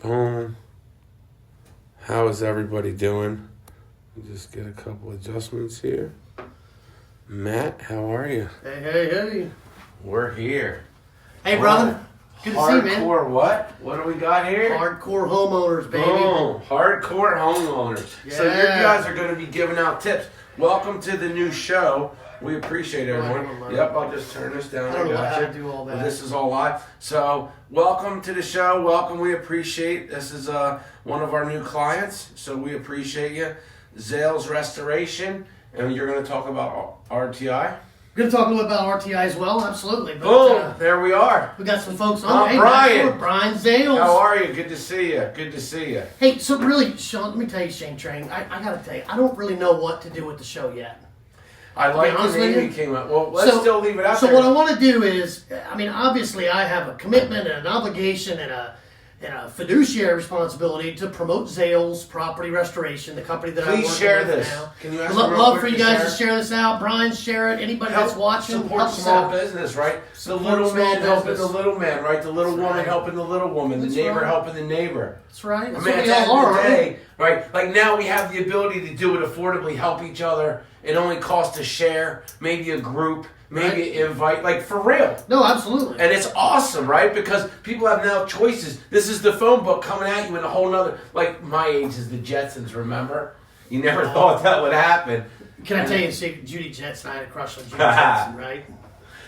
Boom. How is everybody doing? Just get a couple adjustments here. Matt, how are you? Hey. We're here. Hey, brother. Good to see you, man. Hardcore what? What do we got here? Hardcore homeowners, baby. Boom. Hardcore homeowners. Yeah. So you guys are going to be giving out tips. Welcome to the new show. We appreciate everyone. Yep, I'll just turn this down. I don't know how Gotcha. to do all that. Well, this is all live. So welcome to the show. Welcome. We appreciate. This is one of our new clients. So we appreciate you. Zales Restoration. And you're going to talk about RTI. We're going to talk a little about RTI as well, absolutely. But, Boom. There we are. we got some folks on. Hey, Brian. Brian Zales. How are you? Good to see you. Good to see you. Hey, so really, Sean, let me tell you, Shane Train, I got to tell you, I don't really know what to do with the show yet. I like the name you came up. Well, let's still leave it out there. So what I want to do is, I mean, obviously I have a commitment and an obligation and a fiduciary responsibility to promote Zales Property Restoration, the company that I'm working with now. Can you ask I'd love for you guys to share this out. Brian, share it. Anybody that's watching, support small business, right? The little man helping the little man, right? The little woman helping the little woman. The neighbor helping the neighbor. That's right. That's what we all are, right? Right? Like now we have the ability to do it affordably, help each other. It only costs a share, maybe a group, maybe an invite, like for real. No, absolutely. And it's awesome, right? Because people have now choices. This is the phone book coming at you in a whole nother, like my age is the Jetsons, remember? You never thought that would happen. Can I tell you a secret? Judy Jetson, I had a crush on Judy Jetson, right?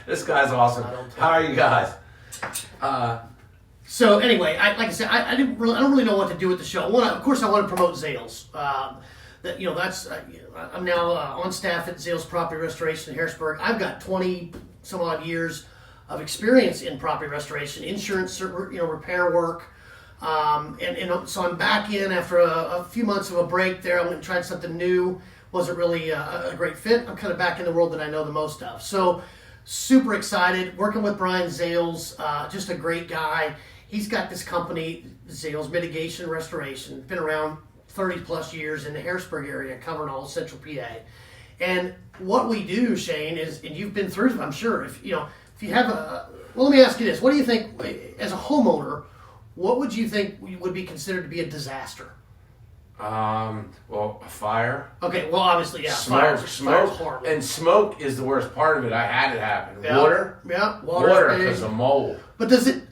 This guy's awesome. How are you guys? So anyway, like I said, I don't really know what to do with the show. Of course, I want to promote Zales. I'm now on staff at Zales Property Restoration in Harrisburg. I've got 20 some odd years of experience in property restoration, insurance, repair work, and so I'm back in after a few months of a break there. I went and tried something new. Wasn't really a great fit. I'm kind of back in the world that I know the most of. So super excited working with Brian Zales, just a great guy. He's got this company, Zales Mitigation Restoration, been around 30 plus years in the Harrisburg area, covering all central PA. And what we do, Shane, is, and you've been through it, I'm sure, if you have let me ask you this. What do you think, as a homeowner, what would you think would be considered to be a disaster? Well, a fire. Okay, well, obviously, yeah. Smoke. And smoke is the worst part of it. I had it happen. Yeah. Water. Yeah, water because of mold. But does it,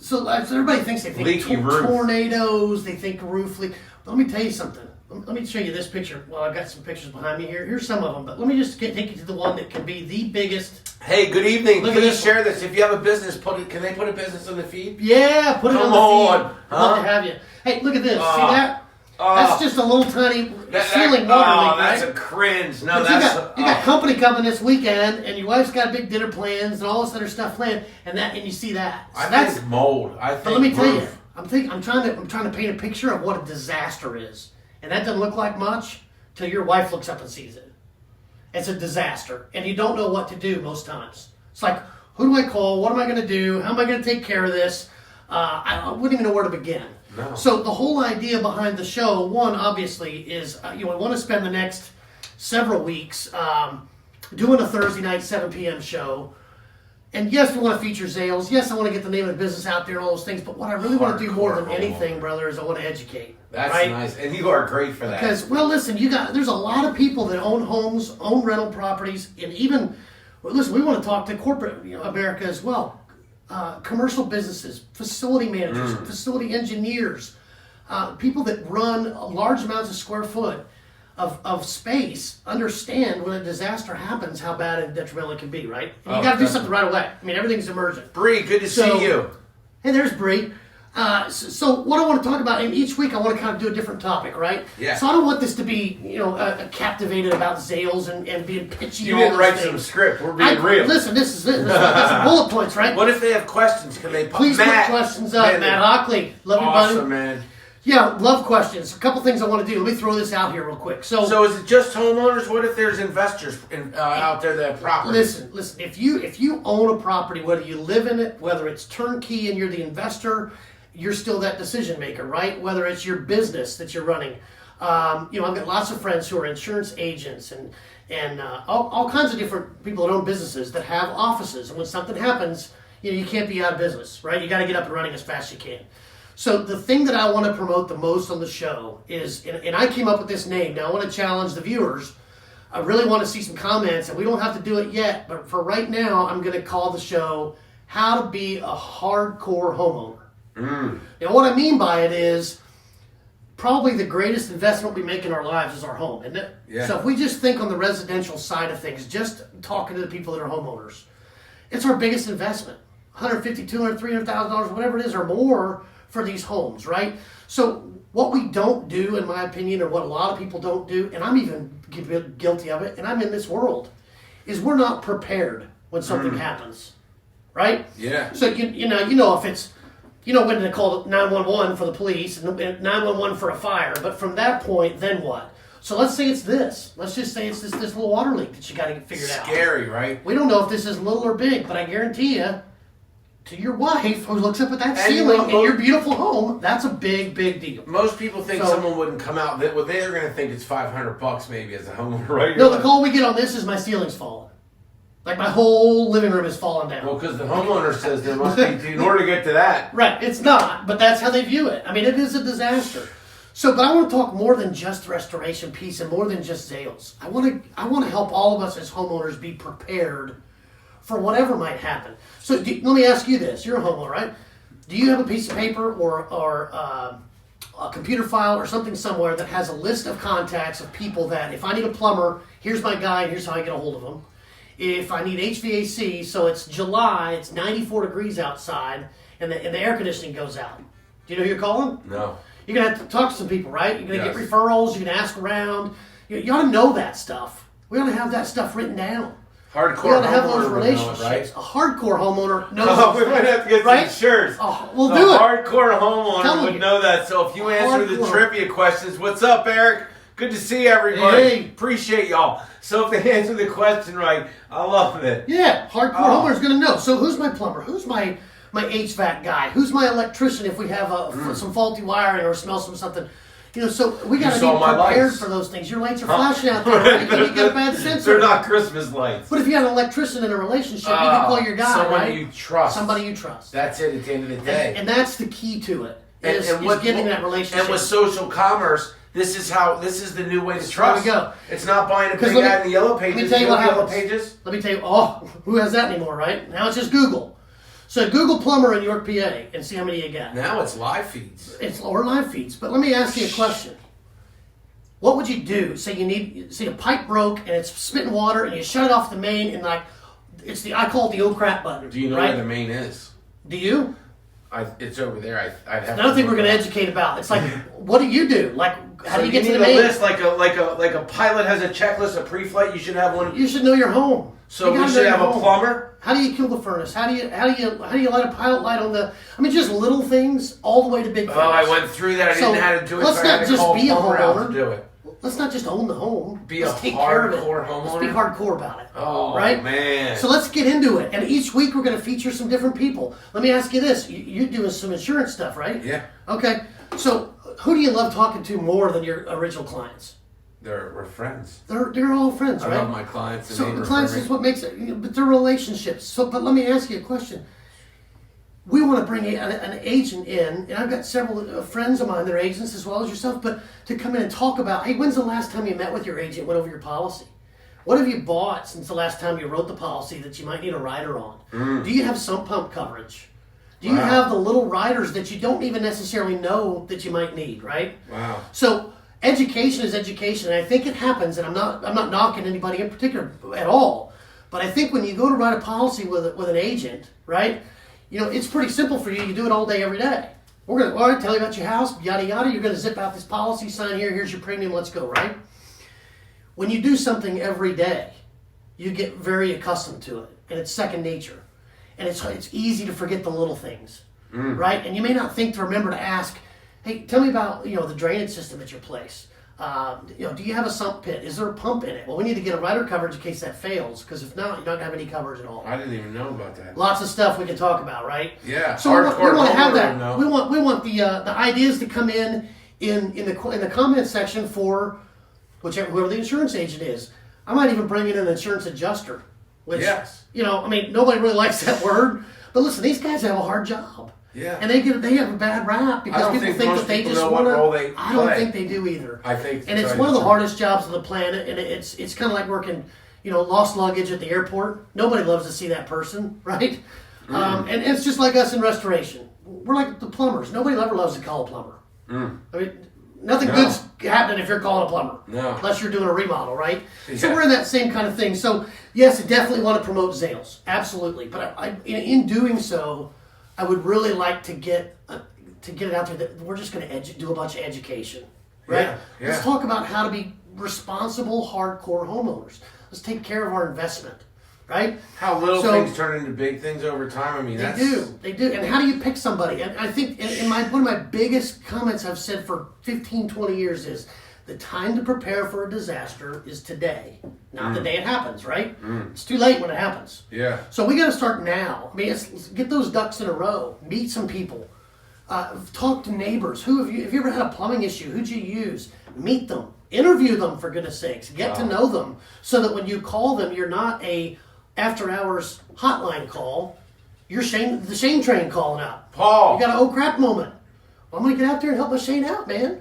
so everybody thinks they think leaky roof. Tornadoes, they think roof leak. Let me tell you something. Let me show you this picture. Well, I've got some pictures behind me here. Here's some of them, but let me just take you to the one that can be the biggest. Hey, good evening. Look Please share this. If you have a business, can they put a business on the feed? Yeah, put it on the feed. I'd love to have you. Hey, look at this. See that? That's just a little tiny ceiling water leak, that's right? a cringe. No, but you got company coming this weekend, and your wife's got big dinner plans and all this other stuff planned, and you see that. So I think mold. But let me tell you, I'm trying to paint a picture of what a disaster is, and that doesn't look like much till your wife looks up and sees it. It's a disaster, and you don't know what to do most times. It's like, who do I call? What am I going to do? How am I going to take care of this? I wouldn't even know where to begin. No. So the whole idea behind the show, one, obviously, is we want to spend the next several weeks doing a Thursday night 7 p.m. show. And yes, we want to feature Zales. Yes, I want to get the name of the business out there and all those things. But what I really want to do more than anything, brother, is I want to educate. That's right? nice. And you are great for that. Because, well, listen, there's a lot of people that own homes, own rental properties, and even, listen, we want to talk to corporate America as well. Commercial businesses, facility managers, facility engineers, people that run large amounts of square foot of space understand when a disaster happens how bad and detrimental it can be, right? And you got to do something right away. I mean, everything's emergent. Bree, good to see you. Hey, there's Bree. So what I want to talk about, and each week I want to kind of do a different topic, right? Yeah. So I don't want this to be, captivated about Zales and being pitchy. You didn't write some script. We're being real. Listen, this is it. That's some bullet points, right? What if they have questions? Can they please put questions up? Matt Hockley, love you, buddy. Awesome, man. Yeah, love questions. A couple things I want to do. Let me throw this out here real quick. So is it just homeowners? What if there's investors out there that have property? Listen. If you own a property, whether you live in it, whether it's turnkey and you're the investor, you're still that decision maker, right? Whether it's your business that you're running. I've got lots of friends who are insurance agents and all kinds of different people that own businesses that have offices. And when something happens, you can't be out of business, right? You got to get up and running as fast as you can. So the thing that I want to promote the most on the show is, and I came up with this name. Now I want to challenge the viewers. I really want to see some comments, and we don't have to do it yet, but for right now, I'm going to call the show How to Be a Hardcore Homeowner. Now what I mean by it is, probably the greatest investment we make in our lives is our home, isn't it? Yeah. So if we just think on the residential side of things, just talking to the people that are homeowners, it's our biggest investment. $150,000, $200,000, $300,000, whatever it is, or more for these homes, right? So what we don't do, in my opinion, or what a lot of people don't do, and I'm even guilty of it, and I'm in this world, is we're not prepared when something happens, right? Yeah. So you know if it's, when they call 911 for the police and 911 for a fire, but from that point, then what? So let's say it's this. Let's just say it's this little water leak that you got to get figured out. Scary, right? We don't know if this is little or big, but I guarantee you, to your wife who looks up at that And ceiling in your beautiful home, that's a big, big deal. Most people think So- someone wouldn't come out. They're going to think it's $500 maybe as a homeowner, right? No, the call we get on this is my ceiling's falling. Like my whole living room is falling down. Well, because the homeowner says there must be, in order to get to that. Right, it's not, but that's how they view it. I mean, it is a disaster. So, but I want to talk more than just the restoration piece and more than just sales. I want to help all of us as homeowners be prepared for whatever might happen. So let me ask you this. You're a homeowner, right? Do you have a piece of paper or a computer file or something somewhere that has a list of contacts of people that, if I need a plumber, here's my guy, and here's how I get a hold of them. If I need HVAC, so it's July, it's 94 degrees outside, and the air conditioning goes out. Do you know who you're calling? No. You're going to have to talk to some people, right? You're going to Yes. get referrals. You're going to ask around. You ought to know that stuff. We ought to have that stuff written down. Hardcore We ought to have those homeowner would know it, relationships. right? A hardcore homeowner knows Oh, those we might things, have to get right? some shirts. Oh, we'll The do it. hardcore homeowner Telling would you. know that. So if you answer the Hardcore. trivia questions, what's up, Eric? Good to see everybody. Hey. Appreciate y'all. So if they answer the question right, I love it. Yeah, hardcore Oh. homeowner's going to know. So who's my plumber? Who's my HVAC guy? Who's my electrician if we have some faulty wiring or smell something? So we got to saw be my prepared lights. for those things. Your lights are flashing out there. Right? You got a bad sensor. They're not Christmas lights. But if you had an electrician in a relationship, you can call your guy, someone right? you trust. Somebody you trust. That's it at the end of the day. And that's the key to it. And Is getting that relationship. And with social commerce, this is the new way to trust. There we go. It's not buying a 'Cause big let me- ad in the yellow pages. let me tell you know what the yellow happens. pages. Let me tell you, who has that anymore, right? Now it's just Google. So Google plumber in York, PA, and see how many you get. Now it's live feeds. It's lower live feeds. But let me ask you a question. What would you do? Say a pipe broke and it's spitting water and you shut it off the main and I call it the oh crap button. Do you know right? where the main is? Do you? It's over there. I'd have. Another thing we're going to educate about. It's like, what do you do? Like, how do you get to the need main? a list like a pilot has a checklist, a pre-flight. You should have one. You should know your home. So You we gotta should know have your a home. plumber. How do you kill the furnace? How do you light a pilot light on the? I mean, just little things all the way to big things. Oh, I went through that. I So, didn't know how to do it. let's so I had not to just call be a plumber out homeowner. to do it. Let's not just own the home. Be let's a take care of it. hardcore Let's homeowner? be hardcore about it. Oh, right, man. So let's get into it. And each week we're going to feature some different people. Let me ask you this: you're doing some insurance stuff, right? Yeah. Okay. So who do you love talking to more than your original clients? We're friends. They're all friends, I right? love my clients. And So they the refer clients me. is what makes it, but they're relationships. So, but let me ask you a question. We want to bring an agent in, and I've got several friends of mine that are agents as well as yourself, but to come in and talk about, hey, when's the last time you met with your agent, went over your policy? What have you bought since the last time you wrote the policy that you might need a rider on? Do you have sump pump coverage? Do you Wow. have the little riders that you don't even necessarily know that you might need, right? Wow. So education is education, and I think it happens. And I'm not knocking anybody in particular at all, but I think when you go to write a policy with an agent, right? It's pretty simple for you. You do it all day, every day. We're gonna all right, tell you about your house, yada yada. You're gonna zip out this policy, sign here. Here's your premium. Let's go, right? When you do something every day, you get very accustomed to it, and it's second nature, and it's easy to forget the little things, right? And you may not think to remember to ask, hey, tell me about the drainage system at your place. Do you have a sump pit? Is there a pump in it? Well, we need to get a rider coverage in case that fails, because if not, you don't have any coverage at all. I didn't even know about that. Lots of stuff we can talk about, right? Yeah. So we want to have that. homeowner, We want the ideas to come in the comment section for whoever the insurance agent is. I might even bring in an insurance adjuster, which Yes. nobody really likes that word. But listen, these guys have a hard job. Yeah. And they have a bad rap because people think that they just want to. I don't think they do either. I think, and it's one of the hardest jobs on the planet, and it's kind of like working, lost luggage at the airport. Nobody loves to see that person, right? And it's just like us in restoration. We're like the plumbers. Nobody ever loves to call a plumber. I mean, nothing good's happening if you're calling a plumber. No. Unless you're doing a remodel, right? Yeah. So we're in that same kind of thing. So yes, I definitely want to promote sales, absolutely. But in doing so, I would really like to get it out there that we're just going to do a bunch of education, right? Yeah. Let's talk about how to be responsible, hardcore homeowners. Let's take care of our investment, right? How little things turn into big things over time. I mean, they do. And how do you pick somebody? And I think one of my biggest comments I've said for 15, 20 years is the time to prepare for a disaster is today, not the day it happens, right? It's too late when it happens. Yeah. So we got to start now. I mean, let's get those ducks in a row. Meet some people. Talk to neighbors. Have you ever had a plumbing issue? Who'd you use? Meet them. Interview them, for goodness sakes. Get to know them so that when you call them, you're not a after-hours hotline call. You're the Shane train calling out. Paul. You got an oh crap moment. Well, I'm going to get out there and help my Shane out, man.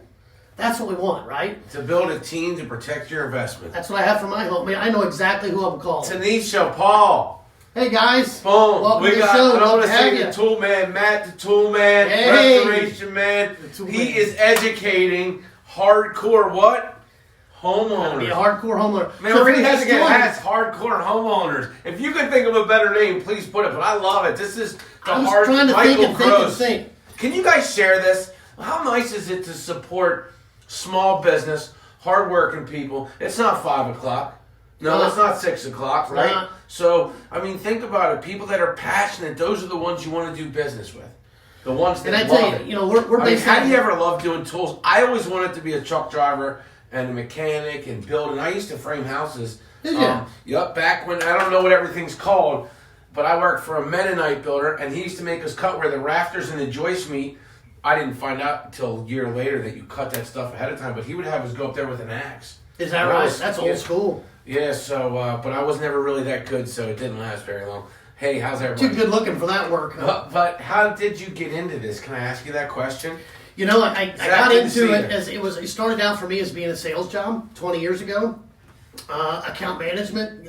That's what we want, right? To build a team to protect your investment. That's what I have for my home. I mean, I know exactly who I'm calling. Tanisha, Paul. Hey, guys. Boom. Welcome to the show. I want to Love have say you. the tool man, Matt the tool man, Hey. restoration man. Tool He man. is educating hardcore what? Homeowners. Be a hardcore homeowner. Man, So we're if going to you're have to get just past hardcore homeowners. If you can think of a better name, please put it. But I love it. This is the I was hard trying to Michael think Gross. and think. Can you guys share this? How nice is it to support small business, hardworking people? It's not 5 o'clock. No, it's not 6 o'clock, right? not. So, I mean, think about it. People that are passionate, those are the ones you want to do business with. The ones that And I love tell it. you, we're I mean, based how on- do you ever love doing tools? I always wanted to be a truck driver and a mechanic and building. I used to frame houses. Did you? Yep, back when, I don't know what everything's called, but I worked for a Mennonite builder, and he used to make us cut where the rafters and the joists meet. I didn't find out until a year later that you cut that stuff ahead of time, but he would have us go up there with an axe. Is that And I right? was- That's yeah. old school. Yeah, so, but I was never really that good, so it didn't last very long. Hey, how's everybody? Too good looking for that work. Huh? But how did you get into this? Can I ask you that question? I got good to into see it you. it started out for me as being a sales job 20 years ago. Account management,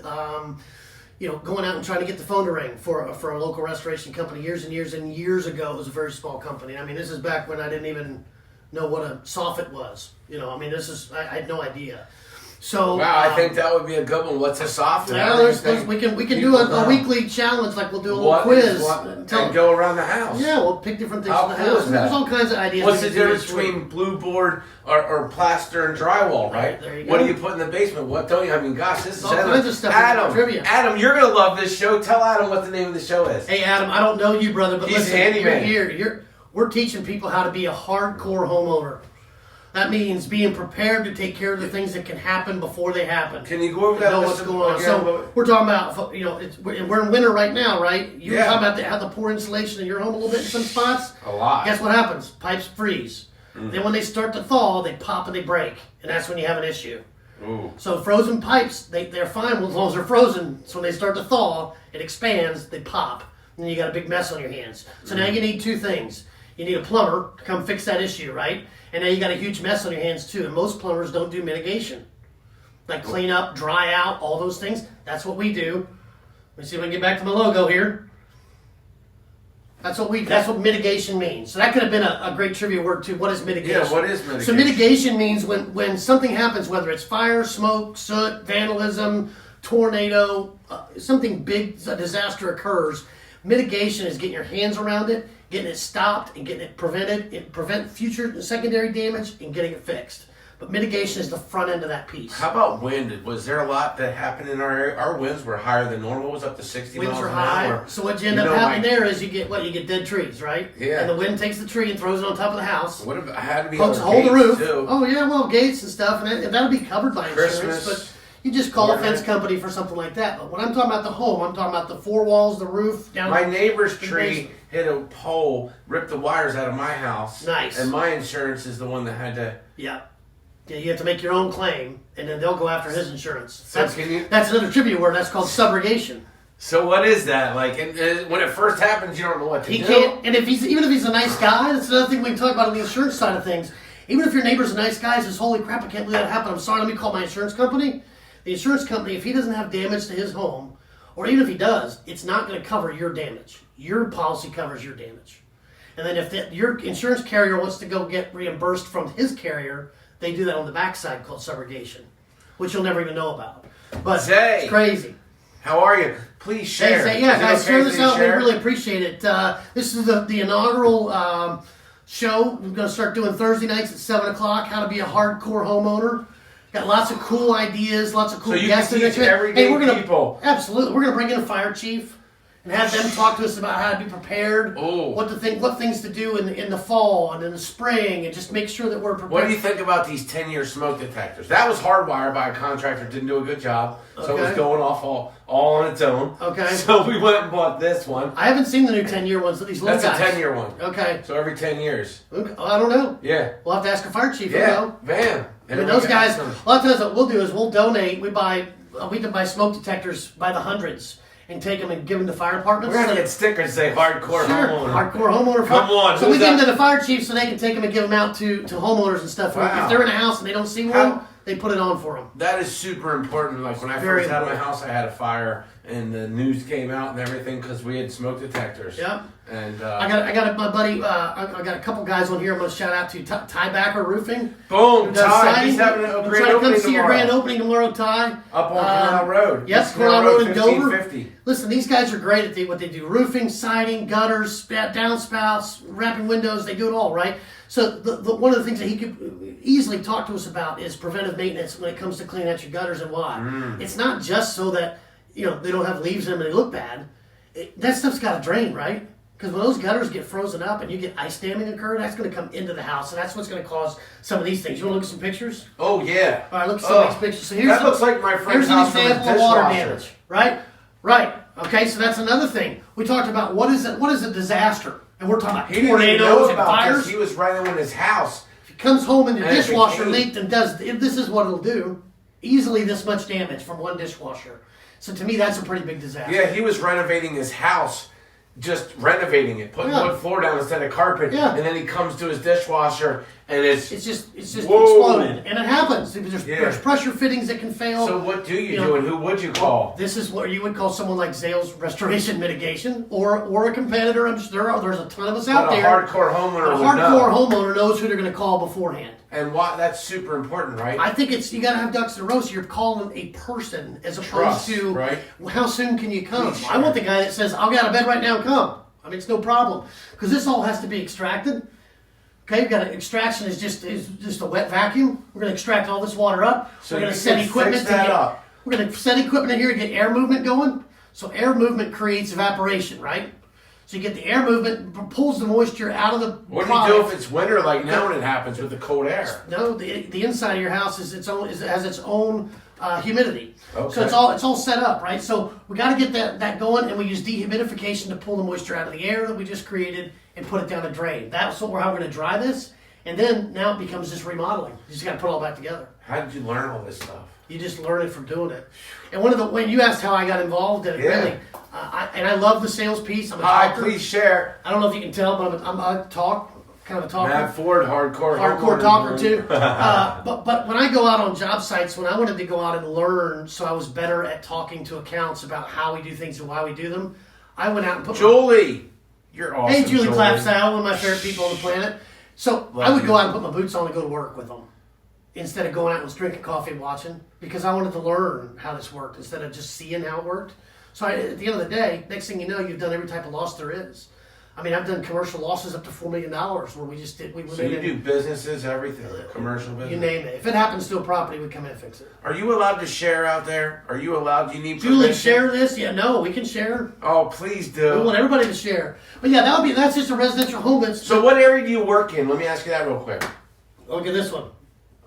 going out and trying to get the phone to ring for a local restoration company years and years and years ago. It was a very small company. I mean, this is back when I didn't even know what a soffit was. I had no idea. So Wow, I think that would be a good one. What's a software? well, we can do a weekly challenge, like we'll do a little quiz. And go around the house. Yeah, we'll pick different things How in the cool house. is that? There's all kinds of ideas. What's we the can do difference this week. between blue board or plaster and drywall, right? There you What go. do you put in the basement? What don't you? I mean, gosh, this is All kinds of stuff in Adam, trivia. Adam, you're going to love this show. Tell Adam what the name of the show is. Hey, Adam, I don't know you, brother, but He's listen, handyman. you're here. We're teaching people how to be a hardcore homeowner. That means being prepared to take care of the things that can happen before they happen. Can you go over that? Know what's list going on. again? So we're talking about, we're in winter right now, right? You were Yeah. talking about how the poor insulation in your home a little bit in some spots. A lot. Guess what happens? Pipes freeze. Then when they start to thaw, they pop and they break, and that's when you have an issue. Ooh. So frozen pipes, they're fine as long as they're frozen. So when they start to thaw, it expands, they pop, and then you got a big mess on your hands. So now you need two things. You need a plumber to come fix that issue, right? And now you got a huge mess on your hands too. And most plumbers don't do mitigation, like clean up, dry out, all those things. That's what we do. Let me see if I can get back to my logo here. That's what mitigation means. So that could have been a great trivia word too. What is mitigation? Yeah, what is mitigation? So mitigation means when something happens, whether it's fire, smoke, soot, vandalism, tornado, something big, a disaster occurs. Mitigation is getting your hands around it, getting it stopped, and getting it prevented, prevent future secondary damage, and getting it fixed. But mitigation is the front end of that piece. How about wind? Was there a lot that happened in our area? Our winds were higher than normal. It was up to 60 Winds miles are an high. hour. So what you end up happening there is you get dead trees, right? Yeah. And the wind takes the tree and throws it on top of the house. What about, had to be Folks other hold the gates, roof. too. Oh yeah, well gates and stuff, and that'll be covered by insurance. Christmas. But you just call a Overnight. fence company for something like that. But when I'm talking about the home, I'm talking about the four walls, the roof, down. My neighbor's the tree basement. hit a pole, ripped the wires out of my house. Nice. And my insurance is the one that had to. Yeah. Yeah, you have to make your own claim, and then they'll go after his insurance. So can you- That's another trivia word. That's called subrogation. So what is that like? And when it first happens, you don't know what to He do. can't, and even if he's a nice guy, that's another thing we can talk about on the insurance side of things. Even if your neighbor's a nice guy, says, "Holy crap, I can't believe that happened. I'm sorry. Let me call my insurance company." The insurance company, if he doesn't have damage to his home, or even if he does, it's not going to cover your damage. Your policy covers your damage. And then if your insurance carrier wants to go get reimbursed from his carrier, they do that on the backside called subrogation, which you'll never even know about. But Zay, it's crazy. How are you? Please share. Hey, yeah, Is it guys, okay share if this they out. share? We really appreciate it. This is the inaugural show. We're going to start doing Thursday nights at 7 o'clock, how to be a hardcore homeowner. Got lots of cool ideas, lots of cool So you guests. can teach everyday people. Absolutely. We're going to bring in a fire chief and have them talk to us about how to be prepared, Ooh. what things to do in the fall and in the spring, and just make sure that we're prepared. What do you think about these 10-year smoke detectors? That was hardwired by a contractor, didn't do a good job, so it was Okay. going off all on its own. Okay. So we went and bought this one. I haven't seen the new 10-year ones, these little That's guys. a 10-year one. Okay. So every 10 years. Okay. I don't know. Yeah. We'll have to ask a fire chief. Yeah. You know. Bam. I mean, those guys, a lot of times what we'll do is we'll donate. We can buy smoke detectors by the hundreds and take them and give them to fire departments. We're going to get stickers that say hardcore Sure, homeowner. hardcore homeowner. Come on, So we who's give them that? to the fire chief so they can take them and give them out to homeowners and stuff. Wow. If they're in a house and they don't see one, How- they put it on for them. That is super important. Like when I Very first had my important. house, I had a fire and the news came out and everything because we had smoke detectors. Yep. And I got my buddy. I got a couple guys on here. I'm going to shout out to Tiebacker Roofing. boom, Does Ty, siding. he's having a Try grand to opening come see your tomorrow. grand opening tomorrow, Ty. Up on Canal Road. Yes, East Canal Road in Dover. 1550. Listen, these guys are great at what they do: roofing, siding, gutters, downspouts, wrapping windows. They do it all, right? So one of the things that he could easily talk to us about is preventive maintenance when it comes to cleaning out your gutters and why. It's not just so that they don't have leaves in them and they look bad. That stuff's got to drain, right? Because when those gutters get frozen up and you get ice damming occur, that's going to come into the house, and that's what's going to cause some of these things. You want to look at some pictures? Oh, yeah. All right, look at some of these pictures. So here's That looks like my friend's here's an house from his example of water dishwasher. damage, right? Right. Okay, so that's another thing. We talked about what is a disaster, and we're talking about He didn't even know tornadoes and about fires. this. He was right in his house. If he comes home and the And it dishwasher became- leaked and does this is what it'll do. Easily this much damage from one dishwasher. So to me, that's a pretty big disaster. Yeah, he was renovating his house, just renovating it, putting Yeah. wood floor down instead of carpet. Yeah. And then he comes to his dishwasher and it's It's just Whoa. exploded, and it happens. There's Yeah. pressure fittings that can fail. So what do you You do know, and who would you call? This is what you would call someone like Zales Restoration Mitigation or a competitor. There's a ton of us out But a there. hardcore homeowner A would hardcore know. homeowner knows who they're going to call beforehand. And why that's super important, right? I think you got to have ducks in a row. So you're calling a person as opposed Trust, to right? how soon can you come. Please, I want the guy that says I'll get out of bed right now and come. I mean it's no problem because this all has to be extracted. Okay, you've got extraction is just a wet vacuum. We're going to extract all this water up. So we're going you to set can equipment fix that up. We're going to set equipment in here to get air movement going. So air movement creates evaporation, right? So you get the air movement, pulls the moisture out of the What do you do if it's winter like now and it happens with the cold air? No, the inside of your house has its own humidity. Okay. So it's all set up, right? So we got to get that going, and we use dehumidification to pull the moisture out of the air that we just created and put it down a drain. That's how we're going to dry this, and then now it becomes just remodeling. You just got to put it all back together. How did you learn all this stuff? You just learn it from doing it. And when you asked how I got involved in it, Yeah. really, I love the sales piece. I'm a Hi, talker. please share. I don't know if you can tell, but I'm a kind of a talker. Matt Ford, hardcore Hardcore homeowner. talker too. But when I go out on job sites, when I wanted to go out and learn, so I was better at talking to accounts about how we do things and why we do them, I went out and put. Julie, you're awesome. Hey, Julie Clapsaddle, one of my favorite people on the planet. So I would go out and put my boots on and go to work with them instead of going out and just drinking coffee and watching because I wanted to learn how this worked instead of just seeing how it worked. So at the end of the day, next thing you know, you've done every type of loss there is. I mean, I've done commercial losses up to $4 million where we just did. We So you do businesses, everything, commercial business. You name it. If it happens to a property, we come in and fix it. Are you allowed to share out there? Are you allowed? Do you need Julie, permission? share this? Yeah, no, we can share. Oh, please We do. want everybody to share. But yeah, that's just a residential home. So what area do you work in? Let me ask you that real quick. Look at this one.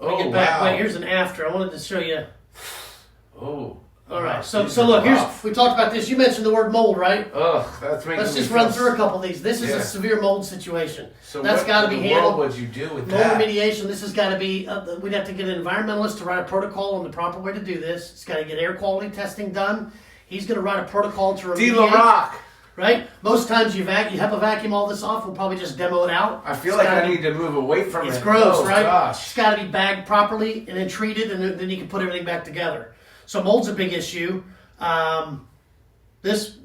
Let me Oh, get back. wow. Wait, here's an after. I wanted to show you. Oh. All right. Wow, So these so are look, rough. we talked about this. You mentioned the word mold, right? Ugh, that's making Let's me just feel run through a couple of these. This is Yeah. a severe mold situation. So That's what got to in be the world handled. would you do with Mold that? remediation. This has got to be. We'd have to get an environmentalist to write a protocol on the proper way to do this. It's got to get air quality testing done. He's going to write a protocol to D. remediate. Rock. Right? Most times you have a vacuum all this off. We'll probably just demo it out. I feel like I need to move away from it. It's gross, oh, right? Gosh. It's got to be bagged properly and then treated, and then you can put everything back together. So mold's a big issue. This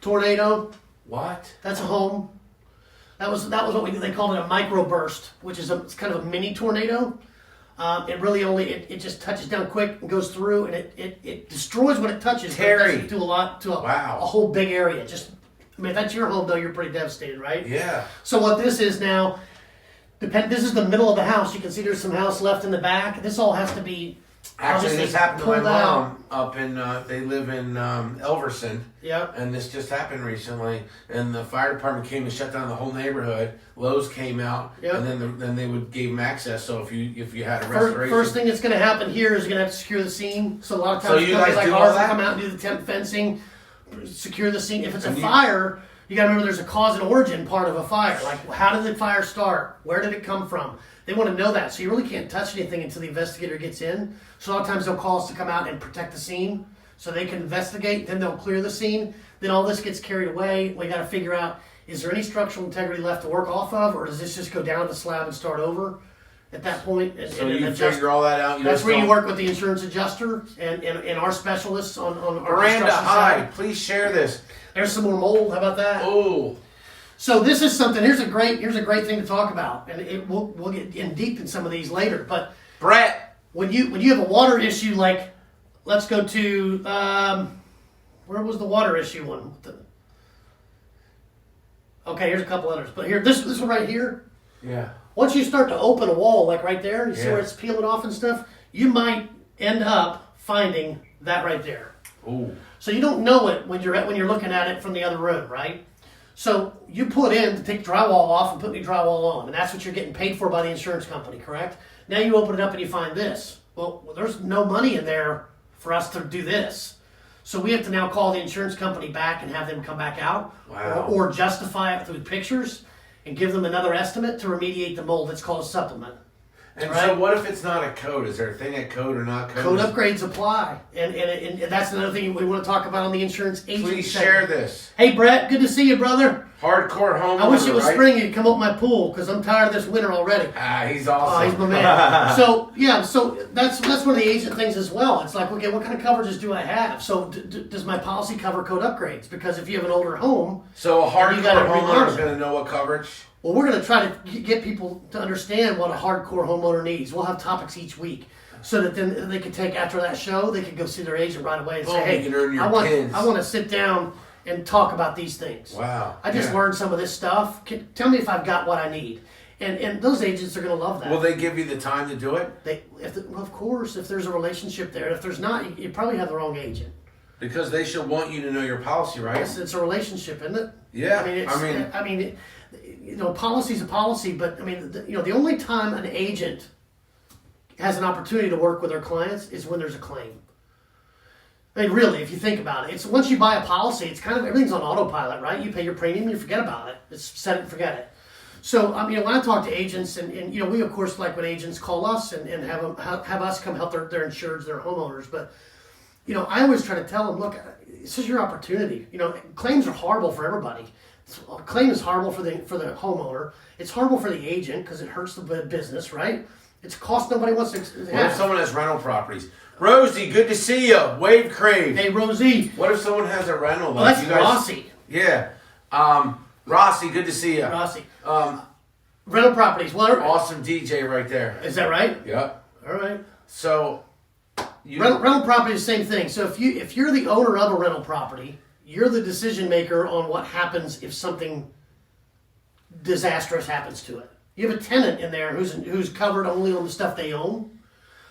tornado, What? that's a home. That was what they called it, a microburst, which is it's kind of a mini tornado. It really it just touches down quick and goes through, and it destroys what it touches. Terry. But it doesn't do a lot to a Wow. whole big area. I mean, if that's your home, though, you're pretty devastated, right? Yeah. So what this is now, this is the middle of the house. You can see there's some house left in the back. This all has to be Actually, obviously this happened to my pulled out. mom up in, they live in Elverson. Yep. And this just happened recently. And the fire department came and shut down the whole neighborhood. Lowe's came out. Yep. And then they gave them access. So if you had a restoration. First thing that's going to happen here is you're going to have to secure the scene. So a lot of So times you companies guys like do all ours will that? come out and do the temp fencing, secure the scene. If it's a And you- fire, you got to remember there's a cause and origin part of a fire. Like, how did the fire start? Where did it come from? They want to know that. So you really can't touch anything until the investigator gets in. So a lot of times they'll call us to come out and protect the scene so they can investigate. Then they'll clear the scene. Then all this gets carried away. We got to figure out, is there any structural integrity left to work off of, or does this just go down the slab and start over at that point? And, So and you adjust- figure all that out. That's where you work with the insurance adjuster and our specialists on our Miranda, construction hi. side. Please share this. There's some more mold. How about that? Oh. So this is something. Here's a great thing to talk about, and we'll get in deep in some of these later. But Brett. when you have a water issue, like let's go to where was the water issue one? Okay, here's a couple others, but here this one right here. Yeah. Once you start to open a wall, like right there, you see Yeah. where it's peeling off and stuff. You might end up finding that right there. Ooh. So you don't know it when you're looking at it from the other room, right? So you put in to take drywall off and put new drywall on, and that's what you're getting paid for by the insurance company, correct? Now you open it up and you find this. Well, there's no money in there for us to do this. So we have to now call the insurance company back and have them come back out, Wow. or justify it through pictures and give them another estimate to remediate the mold. It's called a supplement. And Right. so what if it's not a code? Is there a thing at code or not code? Code upgrades apply, and that's another thing we want to talk about on the insurance agent. Please segment. share this. Hey Brett, good to see you, brother. Hardcore homeowner, I wish it was right? spring. You'd come up my pool because I'm tired of this winter already. Ah, he's Oh, awesome. he's my man. So yeah, so that's one of the agent things as well. It's like, okay, what kind of coverages do I have? So does my policy cover code upgrades? Because if you have an older home, So a You hardcore gotta homeowner remodel is it. going to know what coverage? well, we're going to try to get people to understand what a hardcore homeowner needs. We'll have topics each week. So that then they can take after that show, they can go see their agent right away and say, Oh, "Hey, you can earn your I want pins." to sit down and talk about these things." Wow. I just Yeah. learned some of this stuff. Tell me if I've got what I need, and those agents are going to love that. Will they give you the time to do it? Well, of course, if there's a relationship there. If there's not, you probably have the wrong agent. Because they should want you to know your policy, right? It's a relationship, isn't it? Yeah. I mean, policy's a policy, but I mean, the only time an agent has an opportunity to work with their clients is when there's a claim. I mean, really, if you think about it, it's once you buy a policy, it's kind of everything's on autopilot, right? You pay your premium, you forget about it. It's set it and forget it. So, when I talk to agents, and we of course like when agents call us and have us come help their insureds, their homeowners, but I always try to tell them, look, this is your opportunity. Claims are horrible for everybody. A claim is horrible for the homeowner. It's horrible for the agent because it hurts the business, right? It's a cost nobody wants to have. What if someone has rental properties? Rosie, good to see you. Wave crave. Hey, Rosie. What if someone has a rental? Well, that's Rossi. Yeah. Rossi, good to see you. Rossi. Rental properties. Well, Awesome DJ right there. is that right? Yep. All right. So, Rental property is the same thing. So if you're the owner of a rental property, you're the decision maker on what happens if something disastrous happens to it. You have a tenant in there who's covered only on the stuff they own.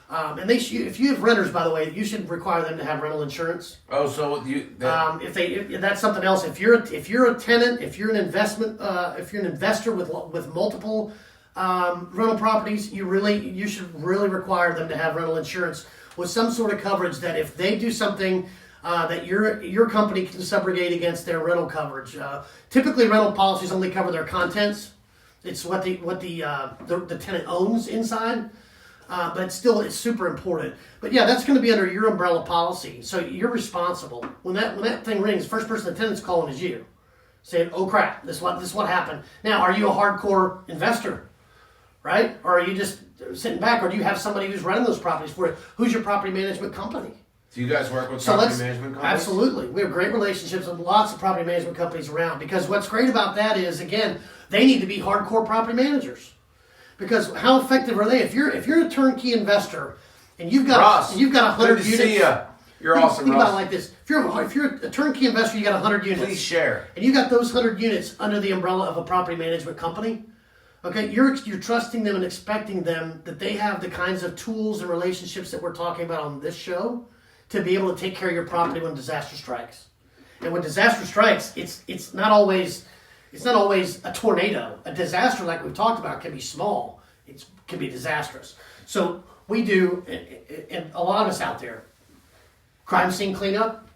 And if you have renters, by the way, you should require them to have rental insurance. Oh, so If that's something else, if you're a tenant, if you're an investor with multiple rental properties, you should really require them to have rental insurance with some sort of coverage that if they do something that your company can subrogate against their rental coverage. Typically, rental policies only cover their contents. It's what the tenant owns inside. but still it's super important. But yeah, that's going to be under your umbrella policy. So you're responsible. When that thing rings, first person attendant's calling is you, saying, "Oh crap, this is what happened." Now, are you a hardcore investor, right? Or are you just sitting back, or do you have somebody who's running those properties for you? Who's your property management company? Do you guys work with property management companies? Absolutely. We have great relationships with lots of property management companies around, because what's great about that is, again, they need to be hardcore property managers. Because how effective are they? If you're a turnkey investor and you've got Ross, 100 good to units. see ya. You're awesome, Think Ross. about it like this. If you're a turnkey investor, you got 100 units. Please share. And you got those 100 units under the umbrella of a property management company. Okay, you're trusting them and expecting them that they have the kinds of tools and relationships that we're talking about on this show to be able to take care of your property when disaster strikes. And when disaster strikes, it's not always a tornado. A disaster, like we've talked about, can be small. It can be disastrous. So we do, and a lot of us out there, crime scene cleanup,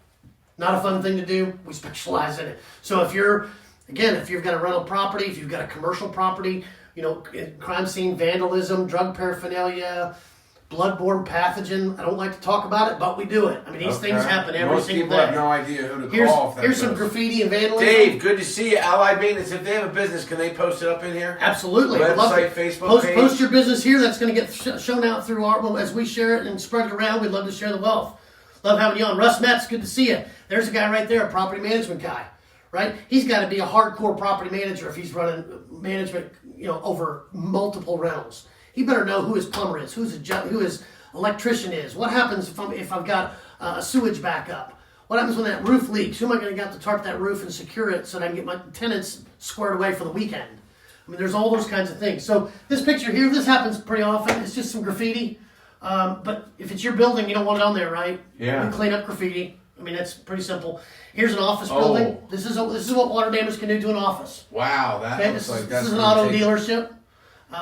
not a fun thing to do. We specialize in it. So if you've got a rental property, if you've got a commercial property, crime scene, vandalism, drug paraphernalia, bloodborne pathogen. I don't like to talk about it, but we do it. I mean, these things happen every Most single people day. have no idea who to call. Here's some graffiti and vandalism. Dave, good to see you. Allied Maintenance, if they have a business, can they post it up in here? Absolutely. Website, Facebook page? Post your business here. That's going to get shown out through as we share it and spread it around. We'd love to share the wealth. Love having you on. Russ Metz, good to see you. There's a guy right there, a property management guy, right? He's got to be a hardcore property manager if he's running management, over multiple rentals. He better know who his plumber is, who his electrician is. What happens if I've got a sewage backup? What happens when that roof leaks? Who am I going to get to tarp that roof and secure it so that I can get my tenants squared away for the weekend? I mean, there's all those kinds of things. So this picture here, this happens pretty often. It's just some graffiti. But if it's your building, you don't want it on there, right? Yeah. We clean up graffiti. I mean, that's pretty simple. Here's an office building. This is what water damage can do to an office. Wow, that Okay, looks this like that's is an auto dealership.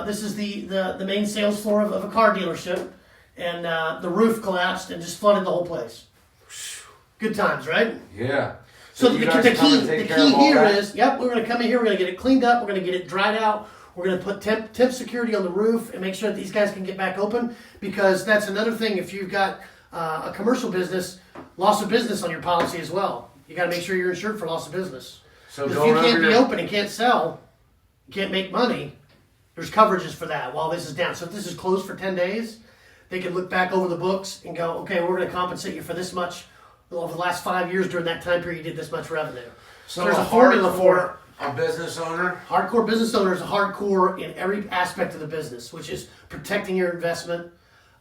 This is the main sales floor of a car dealership. And the roof collapsed and just flooded the whole place. Good times, right? Yeah. So you the guys come and key take care of all here that? is, we're going to come in here, we're going to get it cleaned up, we're going to get it dried out, we're going to put temp security on the roof and make sure that these guys can get back open, because that's another thing. If you've got a commercial business, loss of business on your policy as well. You got to make sure you're insured for loss of business. So If you can't be open and can't sell, you can't make money, there's coverages for that while this is down. So if this is closed for 10 days, they can look back over the books and go, okay, we're going to compensate you for this much. Over the last 5 years during that time period, you did this much revenue. So there's a formula for a business owner. hardcore business owners. Hardcore in every aspect of the business, which is protecting your investment,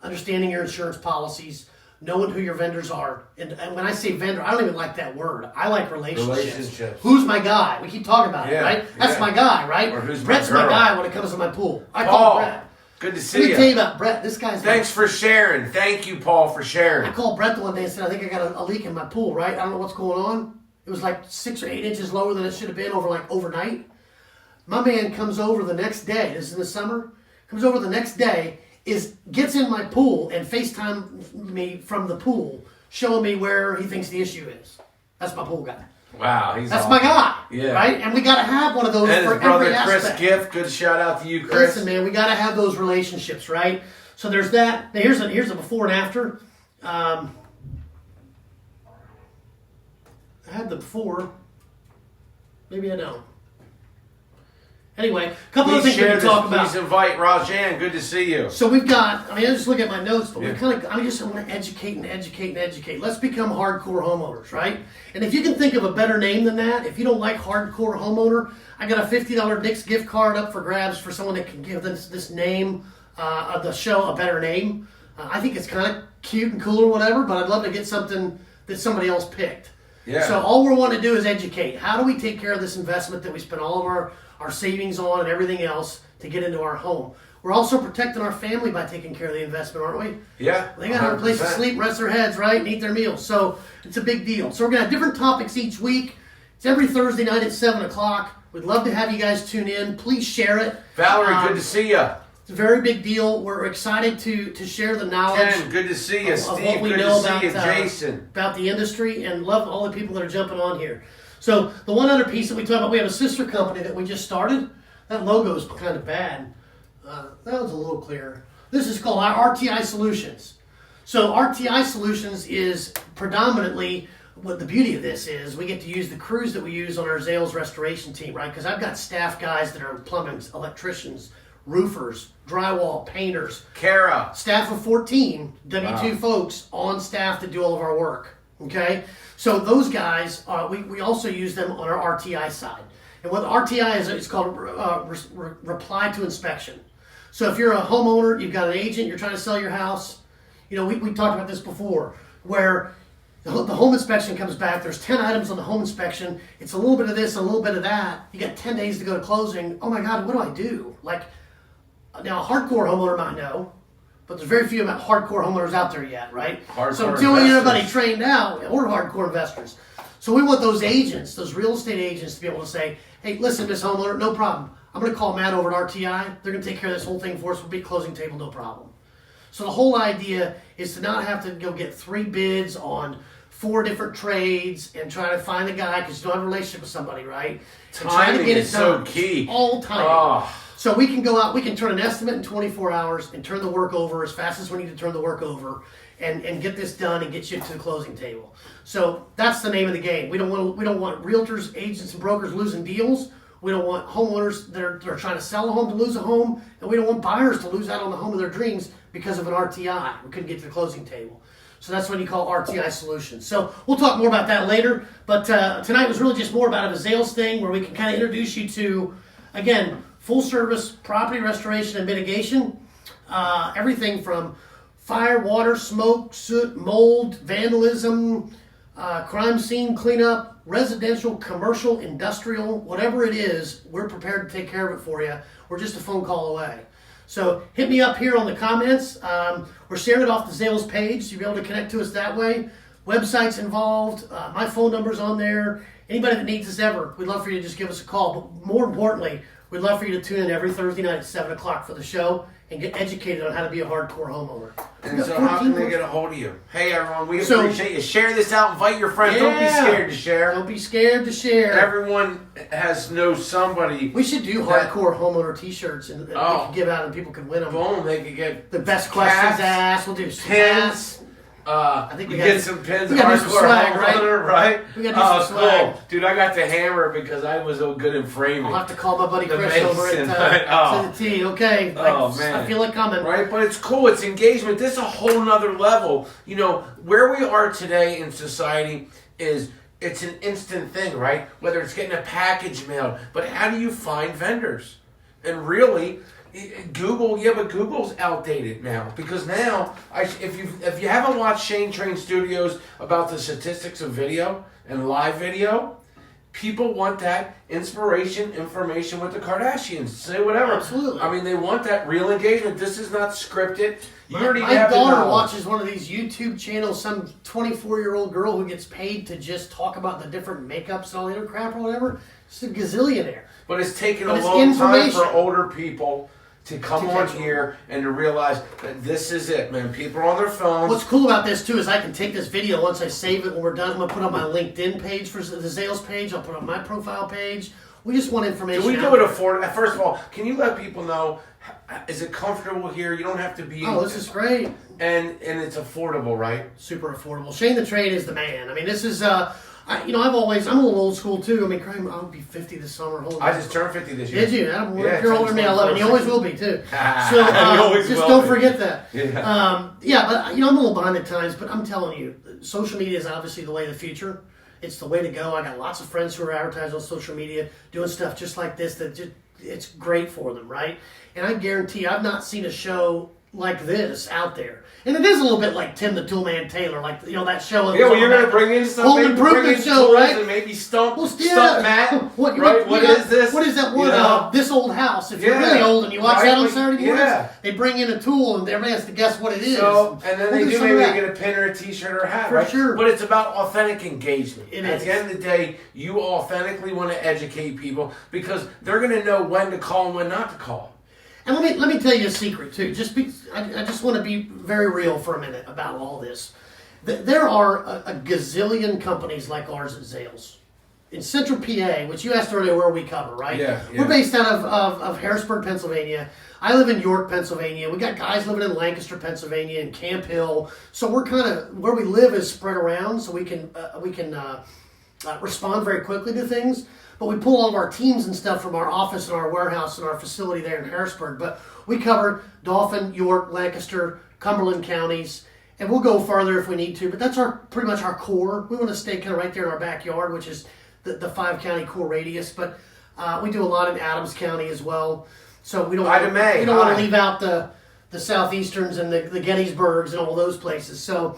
understanding your insurance policies, knowing who your vendors are. And when I say vendor, I don't even like that word. I like relationships. Who's my guy? We keep talking about it, right? That's my guy, right? Or who's Brett's my my girl? guy when it comes to my pool. I Paul, call Brett. good to Let see me you. tell you about Brett. This guy's Thanks for sharing. Thank you, Paul, for I sharing. called Brett the one day and said, I think I got a leak in my pool, right? I don't know what's going on. It was like 6 or 8 inches lower than it should have been overnight. My man comes over the next day, this is in the summer, comes over the next day, gets in my pool and FaceTime me from the pool, showing me where he thinks the issue is. That's my pool guy. Wow, That's awesome. my guy. Yeah. Right? And we got to have one of those And for his brother every Chris aspect. Gift, good shout out to you, Chris. Listen, man, we got to have those relationships, right? So there's that. Now, here's a before and after. I had the before. Maybe I don't. Anyway, a couple of Please things we share can this. talk about. Please invite Rajan. Good to see you. So we've got, I just look at my notes, but Yeah. I want to educate. Let's become hardcore homeowners, right? And if you can think of a better name than that, if you don't like hardcore homeowner, I got a $50 Dick's gift card up for grabs for someone that can give this name of the show a better name. I think it's kind of cute and cool or whatever, but I'd love to get something that somebody else picked. Yeah. So all we want to do is educate. How do we take care of this investment that we spend all of our savings on and everything else to get into our home? We're also protecting our family by taking care of the investment, aren't we? Yeah. They got to have a place to 100%. sleep, rest their heads, right, and eat their meals. So it's a big deal. So we're going to have different topics each week. It's every Thursday night at 7 o'clock. We'd love to have you guys tune in. Please share it. Valerie, good to see you. It's a very big deal. We're excited to share the knowledge Ken, good to see you. of Steve, what we good know to about, see you. Jason. about the industry, and love all the people that are jumping on here. So the one other piece that we talk about, we have a sister company that we just started. That logo is kind of bad. That was a little clearer. This is called our RTI Solutions. So RTI Solutions is predominantly, what the beauty of this is, we get to use the crews that we use on our Zales restoration team, right? Because I've got staff guys that are plumbing, electricians, roofers, drywall, painters. Kara. Staff of 14 W-2 folks on staff that do all of our work, okay? So those guys, we also use them on our RTI side. And what RTI is, it's called reply to inspection. So if you're a homeowner, you've got an agent, you're trying to sell your house, you know, we talked about this before, where the home inspection comes back, there's 10 items on the home inspection, it's a little bit of this, a little bit of that, you got 10 days to go to closing, oh my God, what do I do? Like, now a hardcore homeowner might know, but there's very few hardcore homeowners out there yet, right? Hardcore so until we get investors. everybody trained out, or hardcore investors. So we want those agents, those real estate agents, to be able to say, hey, listen, Miss Homeowner, no problem. I'm going to call Matt over at RTI. They're going to take care of this whole thing for us. We'll be at closing table, no problem. So the whole idea is to not have to go get 3 bids on 4 different trades and try to find the guy because you don't have a relationship with somebody, right? And try to Timing get it is so done. key. All timing. Oh. So we can go out, we can turn an estimate in 24 hours and turn the work over as fast as we need to turn the work over and get this done and get you to the closing table. So that's the name of the game. We don't want realtors, agents, and brokers losing deals. We don't want homeowners that are trying to sell a home to lose a home, and we don't want buyers to lose out on the home of their dreams because of an RTI. We couldn't get to the closing table. So that's what you call RTI Solutions. So we'll talk more about that later, but tonight was really just more about a Zales thing where we can kind of introduce you to, again, full service property restoration and mitigation. Everything from fire, water, smoke, soot, mold, vandalism, crime scene cleanup, residential, commercial, industrial, whatever it is, we're prepared to take care of it for you. We're just a phone call away. So hit me up here on the comments. We're sharing it off the Zales page, so you'll be able to connect to us that way. Website's involved. My phone number's on there. Anybody that needs us ever, we'd love for you to just give us a call. But more importantly, we'd love for you to tune in every Thursday night at 7 o'clock for the show and get educated on how to be a hardcore homeowner. And so how can they get a hold of you? Hey everyone, we appreciate you. Share this out, invite your friends. Don't be scared to share. Don't be scared to share. Everyone knows somebody. We should do hardcore homeowner t-shirts and we could give out and people could win them. Boom, they could get the best questions asked. We'll do pins. I think we get some pins. We got to do some swag, right? We got to do some swag. Cool. Dude, I got to hammer because I was so good in framing. I'll have to call my buddy Chris over at to the T. Okay. Man. I feel it coming. Right, but it's cool. It's engagement. This is a whole nother level. You know, where we are today in society is it's an instant thing, right? Whether it's getting a package mailed, but how do you find vendors? And really, Google, but Google's outdated now because now, if you haven't watched Shane Train Studios about the statistics of video and live video, people want that inspiration, information with the Kardashians. Say whatever. Absolutely. I mean, they want that real engagement. This is not scripted. You already my have daughter watches one of these YouTube channels, some 24-year-old girl who gets paid to just talk about the different makeups and all the other crap or whatever. She's a gazillionaire. But it's taken a long time for older people to come on here and to realize that this is it, man. People are on their phones. What's cool about this, too, is I can take this video once I save it when we're done. I'm going to put it on my LinkedIn page for the Zales page. I'll put it on my profile page. We just want information. Do we do it affordable? First of all, can you let people know, is it comfortable here? You don't have to be... Oh, this is great. And it's affordable, right? Super affordable. Shane the Train is the man. I mean, this is... I'm a little old school too. I mean, I'll be 50 this summer. I just turned 50 this year. Did you? You're older than me. I love it. And you always will be too. So don't forget that. Yeah. But I'm a little behind at times. But I'm telling you, social media is obviously the way of the future. It's the way to go. I got lots of friends who are advertising on social media, doing stuff just like this. It's great for them, right? And I guarantee I've not seen a show like this out there. And it is a little bit like Tim the Toolman Taylor, like that show. Yeah, well, you're going to bring in some home improvement show, right? And maybe stump yeah. Matt. What is this? What is that one? This Old House. If you're really old and you watch that on Saturday mornings, they bring in a tool and everybody has to guess what it is. So, and then maybe they get a pin or a t-shirt or a hat, For sure. But it's about authentic engagement. At the end of the day, you authentically want to educate people because they're going to know when to call and when not to call. And let me tell you a secret too. I just want to be very real for a minute about all this. There are a gazillion companies like ours at Zales. in Central PA, which you asked earlier where we cover, right? Yeah. We're based out of Harrisburg, Pennsylvania. I live in York, Pennsylvania. We got guys living in Lancaster, Pennsylvania, and Camp Hill. So we're kind of where we live is spread around, so we can respond very quickly to things. But we pull all of our teams and stuff from our office and our warehouse and our facility there in Harrisburg. But we cover Dauphin, York, Lancaster, Cumberland counties, and we'll go farther if we need to. But that's pretty much our core. We want to stay kind of right there in our backyard, which is the 5-county core radius. But we do a lot in Adams County as well. So we don't want to leave out the Southeasterns and the Gettysburgs and all those places. So,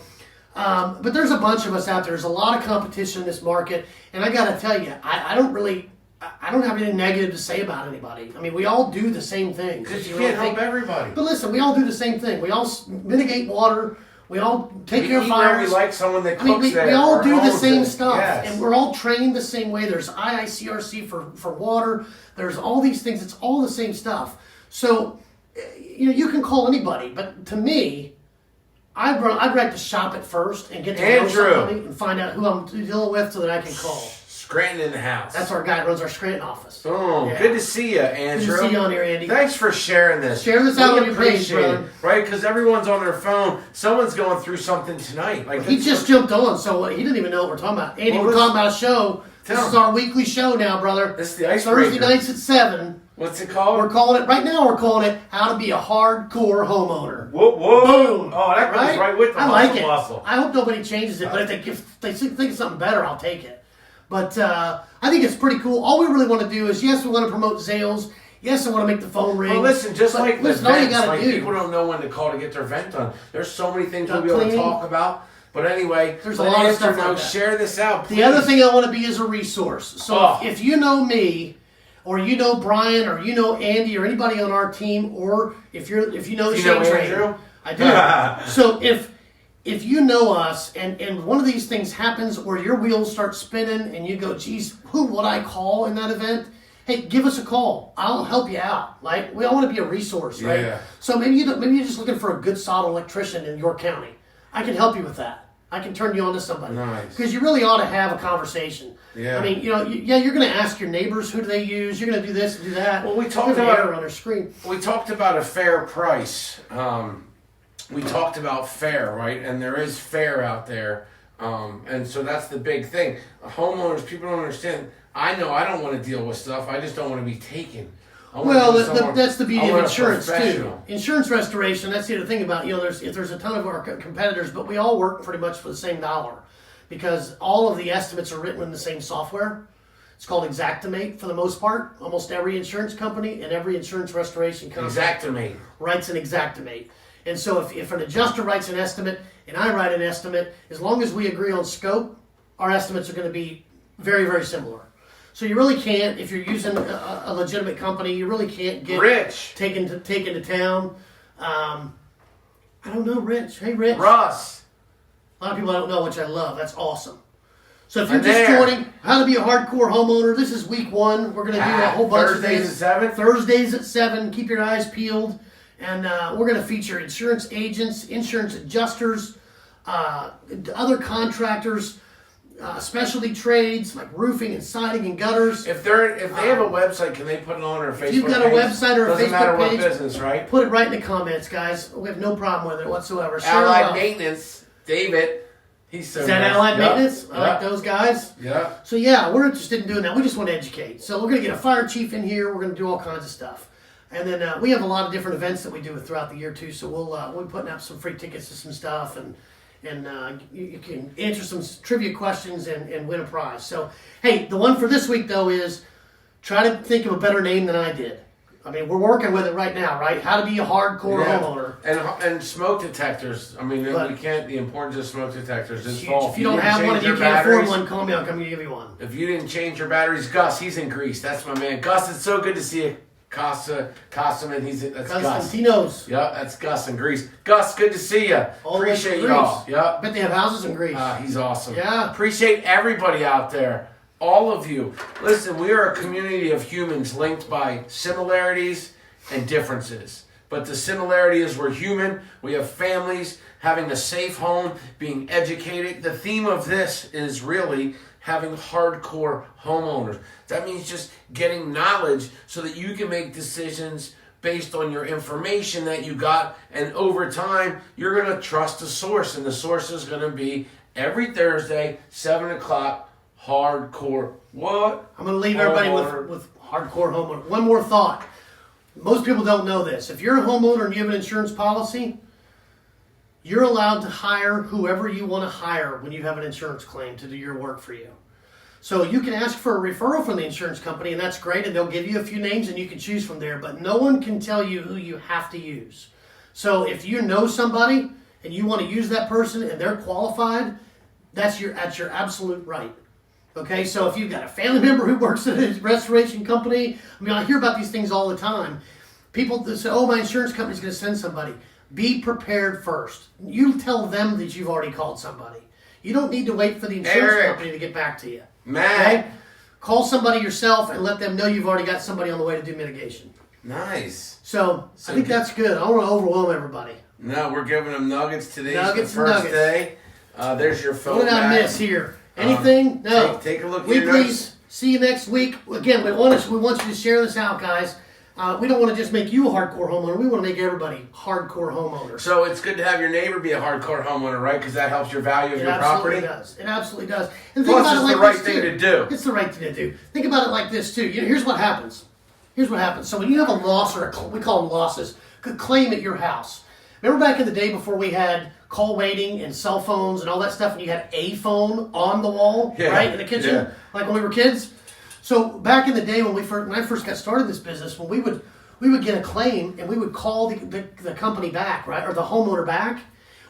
but there's a bunch of us out there. There's a lot of competition in this market, and I got to tell you, I don't have anything negative to say about anybody. I mean, we all do the same thing. Because you can't help everybody. But listen, we all do the same thing. We all mitigate water. We all take care of fires. We like someone that cooks we all do the same stuff, yes. And we're all trained the same way. There's IICRC for water. There's all these things. It's all the same stuff. So, you can call anybody, but to me, I'd like to shop it first and get to know somebody and find out who I'm dealing with so that I can call. Scranton in the house. That's our guy that runs our Scranton office. Oh, yeah. Good to see you, Andrew. Good to see you on here, Andy. Thanks for sharing this. Share this out on your page, brother. Right? Because everyone's on their phone. Someone's going through something tonight. Like he just jumped on, so he didn't even know what we're talking about. Andy, we're talking about a show. This is our weekly show now, brother. This is the icebreaker. Thursday nights at 7. What's it called? We're calling it How to Be a Hardcore Homeowner. Whoa. Boom. Oh, that goes right with the I like it. muscle. I hope nobody changes it, but if they think of something better, I'll take it. But I think it's pretty cool. All we really want to do is, yes, we want to promote sales. Yes, I want to make the phone ring. Well, listen, all you got to do. People don't know when to call to get their vent done. There's so many things we'll be able to talk about. But anyway, there's a lot of stuff like that. Share this out, please. The other thing I want to be is a resource. So if you know me, or you know Brian, or you know Andy, or anybody on our team, or if you know Shane Trainer, I do. So if you know us, and one of these things happens where your wheels start spinning, and you go, geez, who would I call in that event? Hey, give us a call. I'll help you out. Like, we all want to be a resource, right? Yeah. So maybe you're just looking for a good, solid electrician in your county. I can help you with that. I can turn you on to somebody. Nice. Because you really ought to have a conversation. Yeah. I mean, you're going to ask your neighbors who do they use. You're going to do this and do that. Well, we talked about on their screen. We talked about a fair price. We talked about fair, right? And there is fair out there. And so that's the big thing. Homeowners, people don't understand. I know I don't want to deal with stuff. I just don't want to be taken. Well, that's the beauty of insurance too. Insurance restoration. That's the other thing about there's a ton of our competitors, but we all work pretty much for the same dollar, because all of the estimates are written in the same software. It's called Xactimate for the most part. Almost every insurance company and every insurance restoration company writes an Xactimate. And so if an adjuster writes an estimate and I write an estimate, as long as we agree on scope, our estimates are going to be very, very similar. So you really can't, if you're using a legitimate company, you really can't get taken to town. I don't know, Rich. Hey, Rich. Russ. A lot of people don't know, which I love. That's awesome. So if you're just joining How to Be a Hardcore Homeowner, this is week 1. We're going to do a whole bunch of things. Thursdays at 7. Keep your eyes peeled. And we're going to feature insurance agents, insurance adjusters, other contractors, specialty trades like roofing and siding and gutters. If they have a website, can they put it on their Facebook page? If you've got a website or a Facebook page, doesn't matter what business, right? Put it right in the comments, guys. We have no problem with it whatsoever. Allied Maintenance, David. He's so Is that nice. Allied Maintenance? I like those guys. Yeah. So yeah, we're interested in doing that. We just want to educate. So we're going to get a fire chief in here. We're going to do all kinds of stuff. And then we have a lot of different events that we do throughout the year too. So we'll be putting out some free tickets to some stuff, and you can answer some trivia questions and win a prize. So hey, the one for this week though is try to think of a better name than I did. I mean, we're working with it right now, right? How to be a hardcore homeowner. And smoke detectors. I mean, we can't. The importance of smoke detectors is huge. If you don't have one, if you can't afford one, call me. I'll come give you one. If you didn't change your batteries, Gus, he's in Greece. That's my man. Gus, it's so good to see you. Cossaman, that's Gus. He knows. Yeah, that's Gus in Greece. Gus, good to see you. Appreciate y'all. Yeah. Bet they have houses in Greece. He's awesome. Yeah. Appreciate everybody out there. All of you. Listen, we are a community of humans linked by similarities and differences. But the similarity is we're human. We have families, having a safe home, being educated. The theme of this is really having hardcore homeowners. That means just getting knowledge so that you can make decisions based on your information that you got, and over time you're going to trust the source, and the source is going to be every Thursday 7 o'clock. Hardcore what? I'm going to leave everybody with hardcore homeowner. One more thought. Most people don't know this. If you're a homeowner and you have an insurance policy, you're allowed to hire whoever you want to hire when you have an insurance claim to do your work for you. So you can ask for a referral from the insurance company, and that's great, and they'll give you a few names and you can choose from there, but no one can tell you who you have to use. So if you know somebody and you want to use that person and they're qualified, that's your absolute right. Okay, so if you've got a family member who works at a restoration company, I mean, I hear about these things all the time. People that say, oh, my insurance company's going to send somebody. Be prepared first. You tell them that you've already called somebody. You don't need to wait for the insurance company to get back to you. Matt. Okay? Call somebody yourself and let them know you've already got somebody on the way to do mitigation. Nice. So I think that's good. I don't want to overwhelm everybody. No, we're giving them nuggets today. Nuggets the first day. There's your phone. What did I miss here? Anything? No. Take a look at We your notes. see you next week. Again, we want you to share this out, guys. We don't want to just make you a hardcore homeowner. We want to make everybody hardcore homeowners. So it's good to have your neighbor be a hardcore homeowner, right? Because that helps your value of your property. It absolutely does. And think Plus, about it's it like the right this, thing too. to do. It's the right thing to do. Think about it like this too. Here's what happens. So when you have a loss, we call them losses, a claim at your house. Remember back in the day before we had call waiting and cell phones and all that stuff, and you had a phone on the wall, right, in the kitchen, like when we were kids? So back in the day when I first got started in this business, when we would get a claim and we would call the company back, right, or the homeowner back,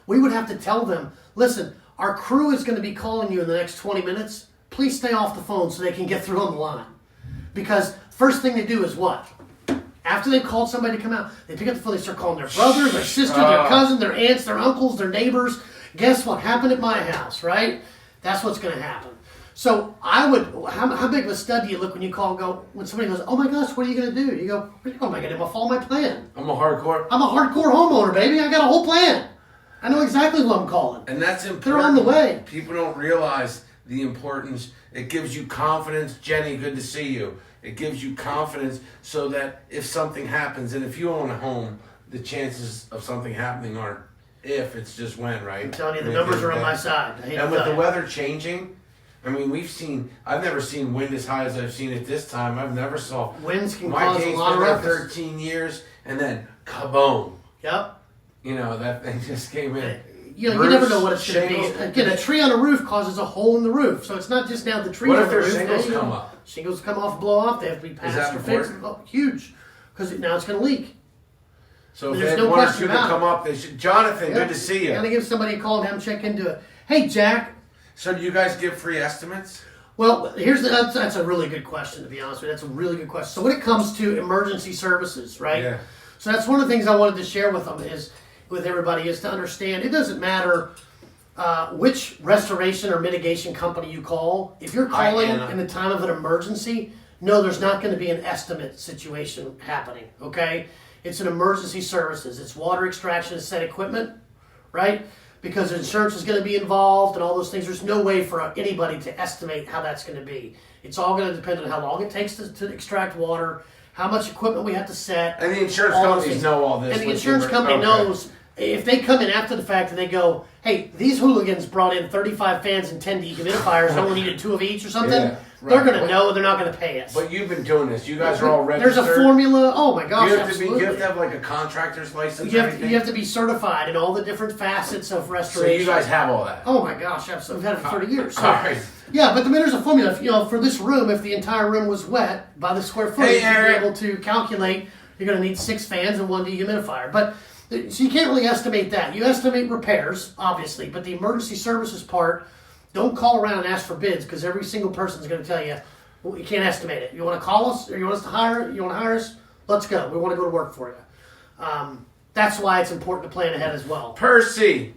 we would have to tell them, listen, our crew is going to be calling you in the next 20 minutes. Please stay off the phone so they can get through on the line. Because first thing they do is what? After they've called somebody to come out, they pick up the phone, they start calling their brother, their sister, their cousin, their aunts, their uncles, their neighbors. Guess what happened at my house, right? That's what's going to happen. So how big of a stud do you look when you call and go, when somebody goes, oh my gosh, what are you going to do? You go, what am I going to do? I'm follow my plan. I'm a hardcore homeowner, baby. I got a whole plan. I know exactly who I'm calling. And that's important. They're on the way. People don't realize the importance. It gives you confidence. Jenny, good to see you. It gives you confidence so that if something happens, and if you own a home, the chances of something happening aren't if, it's just when, right? I'm telling you, the numbers are on my side. And with the weather changing, I mean, I've never seen wind as high as I've seen it this time. I've never saw. Winds can my cause a lot of ruckus. 13 years, and then kaboom. Yep. You know, that thing just came in. You never know what it's going to be. Again, a tree on a roof causes a hole in the roof. So it's not just now the tree on the roof. What if their shingles come up? Shingles come off, blow off. They have to be patched or fixed. Oh, huge. Because now it's going to leak. So if they have one or two that come up, they should. Jonathan, good to see you. Got to give somebody a call and have them check into it. Hey, Jack. So do you guys give free estimates? Well, that's a really good question, to be honest with you. That's a really good question. So when it comes to emergency services, right? Yeah. So that's one of the things I wanted to share with everybody is to understand it doesn't matter which restoration or mitigation company you call. If you're calling in the time of an emergency, no, there's not going to be an estimate situation happening, okay? It's an emergency services. It's water extraction and set equipment, right? Because insurance is going to be involved and all those things. There's no way for anybody to estimate how that's going to be. It's all going to depend on how long it takes to extract water, how much equipment we have to set. And the insurance companies know all this. And the insurance company knows if they come in after the fact and they go, hey, these hooligans brought in 35 fans and 10 dehumidifiers and only needed 2 of each or something, they're going to know they're not going to pay us. But you've been doing this. You guys are all registered. There's a formula. Oh, my gosh, you have absolutely. You have to have like a contractor's license. You have to be certified in all the different facets of restoration. So you guys have all that. Oh, my gosh, absolutely. We've had it for 30 years. So, all right. Yeah, but there's a formula. For this room, if the entire room was wet by the square footage, you'd be able to calculate you're going to need 6 fans and 1 dehumidifier. But so you can't really estimate that. You estimate repairs, obviously, but the emergency services part, don't call around and ask for bids because every single person is going to tell you, well, you can't estimate it. You want to call us or you want us to hire? You want to hire us? Let's go. We want to go to work for you. That's why it's important to plan ahead as well. Percy,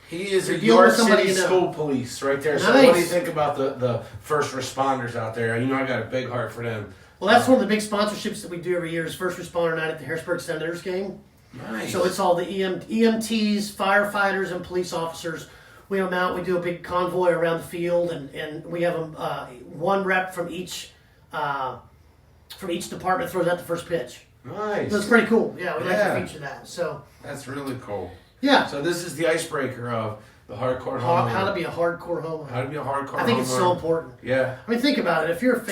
he is a York City school police right there. So what do you think about the first responders out there? You know I got a big heart for them. Well, that's one of the big sponsorships that we do every year is First Responder Night at the Harrisburg Senators game. Nice. So it's all the EMTs, firefighters, and police officers. we have them out. We do a big convoy around the field, and we have them one rep from each department throws out the first pitch. Nice. That's pretty cool. Yeah, we like to feature that. So that's really cool. yeah. So this is the icebreaker of the hardcore homeowner. How to be a hardcore homeowner. How to be a hardcore homeowner. I think it's so important. Yeah. I mean, think about it. If you've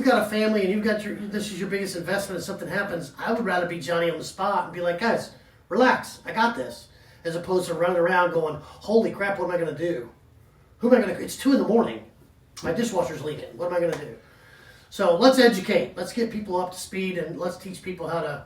got a family and you've got this is your biggest investment and something happens, I would rather be Johnny on the spot and be like, guys, relax, I got this, as opposed to running around going, holy crap, what am I going to do? Who am I going to? It's 2 a.m. My dishwasher's leaking. What am I going to do? So let's educate. Let's get people up to speed, and let's teach people how to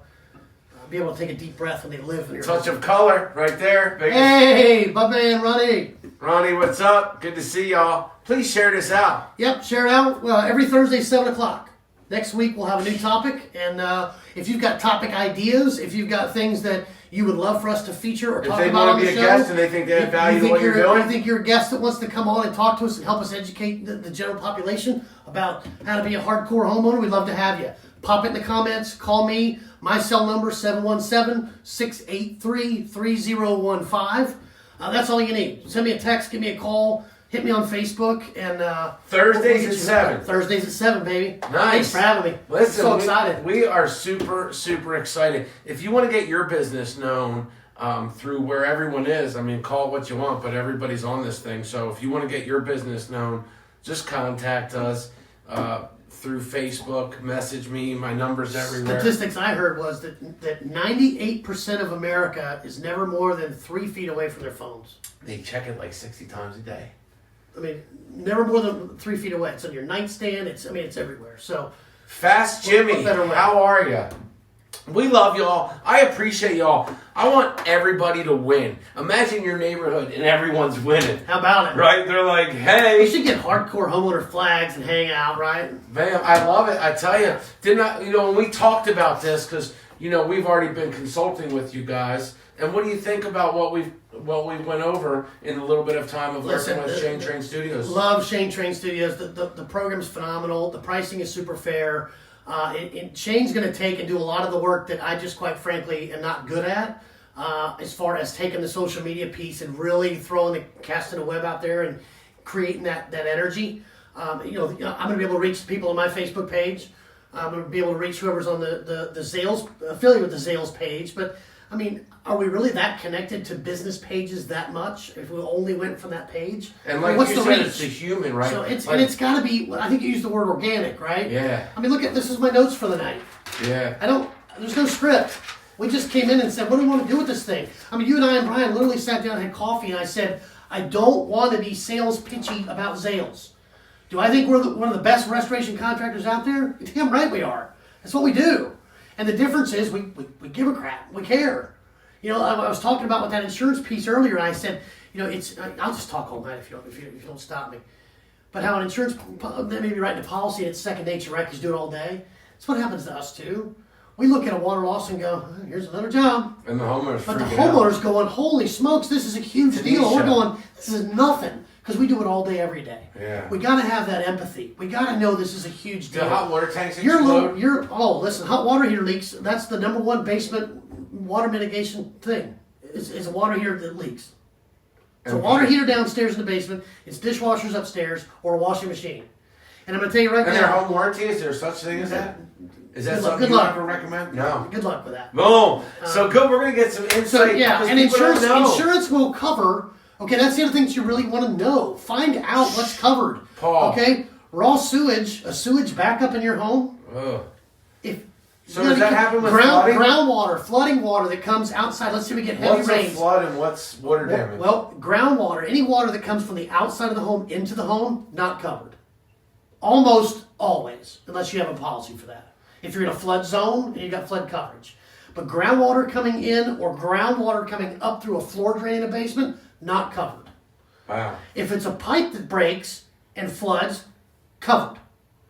be able to take a deep breath when they live in your touch of color right there. Hey, Bubba and Ronnie. Ronnie, what's up? Good to see y'all. Please share this out. Yep, share it out. Well, every Thursday, 7 o'clock. Next week, we'll have a new topic. And if you've got topic ideas, if you've got things that you would love for us to feature or talk about on the show. If they want to be a guest and they think they have value to what you're doing. You think you're a guest that wants to come on and talk to us and help us educate the general population about how to be a hardcore homeowner, we'd love to have you. Pop it in the comments. Call me. My cell number, 717-683-3015. That's all you need. Send me a text. Give me a call. Hit me on Facebook. And Thursdays at 7. Thursdays at 7, baby. Nice. Thanks for having me. Listen, so excited. We are super, super excited. If you want to get your business known through where everyone is, I mean, call it what you want, but everybody's on this thing. So if you want to get your business known, just contact us through Facebook, message me. My number's everywhere. Statistics I heard was that 98% of America is never more than 3 feet away from their phones. They check it like 60 times a day. I mean, never more than 3 feet away. It's on your nightstand. It's everywhere. So, Fast Jimmy, how are you? We love y'all. I appreciate y'all. I want everybody to win. Imagine your neighborhood and everyone's winning. How about it? Right? They're like, hey. We should get hardcore homeowner flags and hang out, right? Man, I love it. I tell you. When we talked about this, because, we've already been consulting with you guys. And what do you think about what we went over in a little bit of time of working with Shane Train Studios? Love Shane Train Studios. The program's phenomenal. The pricing is super fair. Shane's going to take and do a lot of the work that I just, quite frankly, am not good at, as far as taking the social media piece and really casting a web out there and creating that energy. I'm going to be able to reach the people on my Facebook page. I'm going to be able to reach whoever's on the Zales, affiliate with the Zales page. But, I mean, are we really that connected to business pages that much if we only went from that page? And like what's you the said, reach? it's the human, right? So it's got to be, I think you used the word organic, right? Yeah. I mean, look at, this is my notes for the night. Yeah. There's no script. We just came in and said, what do we want to do with this thing? I mean, you and I and Brian literally sat down and had coffee, and I said, I don't want to be sales pitchy about Zales. Do I think we're one of the best restoration contractors out there? Damn right we are. That's what we do. And the difference is we give a crap. We care. I was talking about with that insurance piece earlier, and I said, I'll just talk all night if you don't stop me. But how an insurance, they may be writing a policy and it's second nature, right? Because you do it all day. That's what happens to us too. We look at a water loss and go, here's another job. And the homeowner's But the homeowner's going, holy smokes, this is a huge deal. We're going, this is nothing. Because we do it all day, every day. Yeah. We got to have that empathy. We got to know this is a huge deal. The hot water tanks explode. Listen, hot water heater leaks, that's the number one basement water mitigation thing. It's a water heater that leaks. It's a water heater downstairs in the basement, it's dishwashers upstairs, or a washing machine. And I'm going to tell you right now. And their home warranty, is there such thing as that? Is that something you ever recommend? No. Good luck with that. Boom. So good, we're going to get some insight. And insurance will cover. Okay, that's the other thing that you really want to know. Find out what's covered. Paul. Okay, raw sewage, a sewage backup in your home. Ugh. So does that happen with flooding? Groundwater, flooding water that comes outside. Let's say we get heavy rains. What's a flood and what's water damage? Well, groundwater, any water that comes from the outside of the home into the home, not covered. Almost always, unless you have a policy for that. If you're in a flood zone and you got flood coverage. But groundwater coming in or groundwater coming up through a floor drain in a basement, not covered. Wow. If it's a pipe that breaks and floods, covered.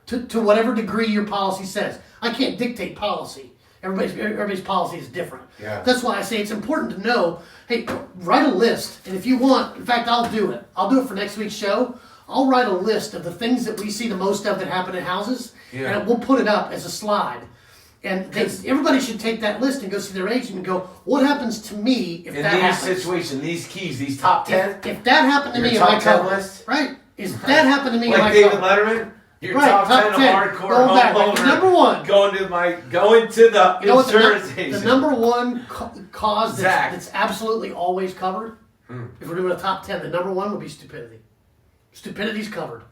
To whatever degree your policy says. I can't dictate policy. Everybody's policy is different. Yeah. That's why I say it's important to know, hey, write a list. And if you want, in fact, I'll do it. I'll do it for next week's show. I'll write a list of the things that we see the most of that happen in houses. Yeah. And we'll put it up as a slide. And everybody should take that list and go see their agent and go, what happens to me if In that these happens? situations, these keys, these top 10, If that happened to Your me, top am I 10 covered? list? Right? If that happened to me, am like I David covered? Letterman, your Right, top 10 10. hardcore Going back, like homeowner. the number one. Going to the You know what insurance the agent. number one cause Zach. that's absolutely always covered? If we're doing a top 10, the number one would be stupidity. Stupidity's covered.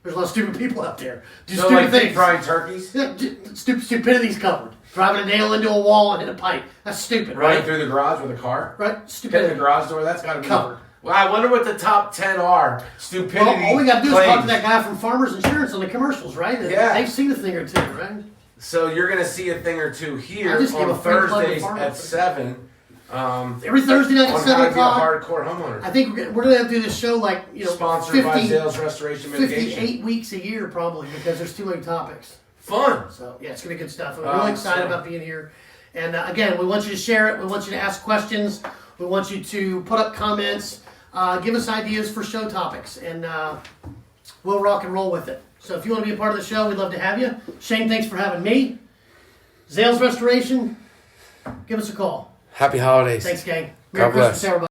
There's a lot of stupid people out there. Do So stupid like things. deep frying turkeys? Yeah, stupidity's covered. Driving a nail into a wall and hit a pipe. That's stupid, Running right? through the garage with a car? Right? Hitting Stupidity. the garage door? That's got to be Covered. Well, I wonder what the top 10 are. Stupidity. Well, all we got to do is talk claims. to that guy from Farmers Insurance on the commercials, right? Yeah. They've seen a thing or two, right? So you're going to see a thing or two here I just gave on a free plug to Thursdays Farmers. at 7 Every Thursday night at on 7 how to be a o'clock. hardcore homeowner. I think we're going to have to do this show like, Sponsored by 50, Sales Restoration Mitigation. 58 weeks a year probably because there's too many topics. Fun. So, yeah, it's going to be good stuff. I'm really excited about being here. And again, we want you to share it. We want you to ask questions. We want you to put up comments. Give us ideas for show topics. And we'll rock and roll with it. So if you want to be a part of the show, we'd love to have you. Shane, thanks for having me. Zales Restoration, give us a call. Happy holidays. Thanks, gang. God bless. Christmas, everybody.